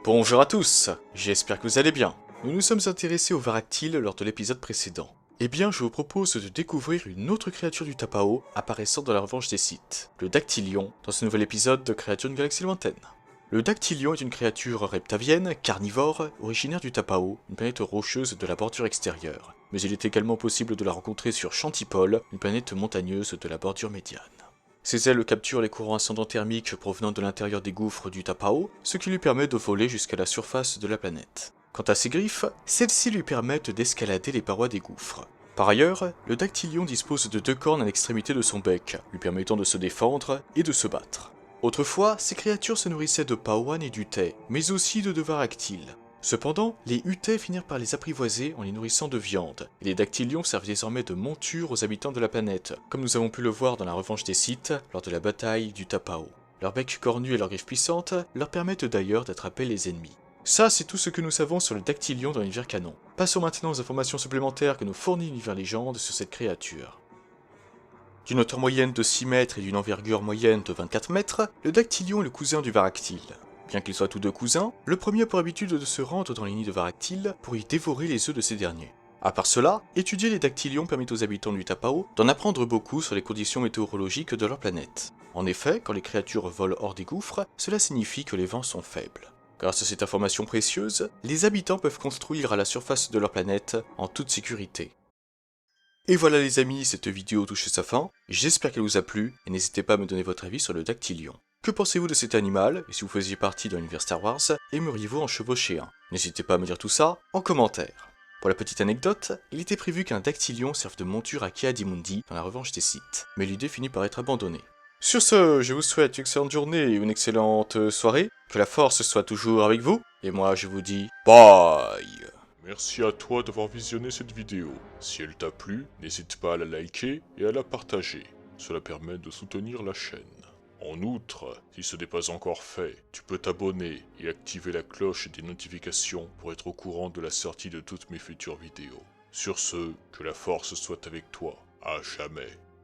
Bonjour à tous, j'espère que vous allez bien. Nous nous sommes intéressés au Varactyl lors de l'épisode précédent. Eh bien, je vous propose de découvrir une autre créature du Tapao apparaissant dans la revanche des Sith, le Dactylion, dans ce nouvel épisode de Créature d'une galaxie lointaine. Le Dactylion est une créature reptavienne, carnivore, originaire du Tapao, une planète rocheuse de la bordure extérieure. Mais il est également possible de la rencontrer sur Chantipole, une planète montagneuse de la bordure médiane. Ses ailes capturent les courants ascendants thermiques provenant de l'intérieur des gouffres du Tapao, ce qui lui permet de voler jusqu'à la surface de la planète. Quant à ses griffes, celles-ci lui permettent d'escalader les parois des gouffres. Par ailleurs, le Dactylion dispose de 2 cornes à l'extrémité de son bec, lui permettant de se défendre et de se battre. Autrefois, ces créatures se nourrissaient de paoan et d'utei, mais aussi de Varactyl. Cependant, les utei finirent par les apprivoiser en les nourrissant de viande, et les Dactylions servent désormais de monture aux habitants de la planète, comme nous avons pu le voir dans la revanche des Sith lors de la bataille du Tapao. Leur bec cornu et leurs griffes puissantes leur permettent d'ailleurs d'attraper les ennemis. Ça, c'est tout ce que nous savons sur le Dactylion dans l'univers canon. Passons maintenant aux informations supplémentaires que nous fournit l'univers légende sur cette créature. D'une hauteur moyenne de 6 mètres et d'une envergure moyenne de 24 mètres, le Dactylion est le cousin du Varactyl. Bien qu'ils soient tous deux cousins, le premier a pour habitude de se rendre dans les nids de Varactyl pour y dévorer les œufs de ces derniers. À part cela, étudier les Dactylions permet aux habitants du Tapao d'en apprendre beaucoup sur les conditions météorologiques de leur planète. En effet, quand les créatures volent hors des gouffres, cela signifie que les vents sont faibles. Grâce à cette information précieuse, les habitants peuvent construire à la surface de leur planète en toute sécurité. Et voilà les amis, cette vidéo touche à sa fin, j'espère qu'elle vous a plu, et n'hésitez pas à me donner votre avis sur le Dactylion. Que pensez-vous de cet animal, et si vous faisiez partie de l'univers Star Wars, aimeriez-vous en chevaucher un? N'hésitez pas à me dire tout ça en commentaire. Pour la petite anecdote, il était prévu qu'un Dactylion serve de monture à Ki-Adi-Mundi dans la revanche des Sith, mais l'idée finit par être abandonnée. Sur ce, je vous souhaite une excellente journée et une excellente soirée, que la force soit toujours avec vous, et moi je vous dis bye. Merci à toi d'avoir visionné cette vidéo. Si elle t'a plu, n'hésite pas à la liker et à la partager. Cela permet de soutenir la chaîne. En outre, si ce n'est pas encore fait, tu peux t'abonner et activer la cloche des notifications pour être au courant de la sortie de toutes mes futures vidéos. Sur ce, que la force soit avec toi, à jamais.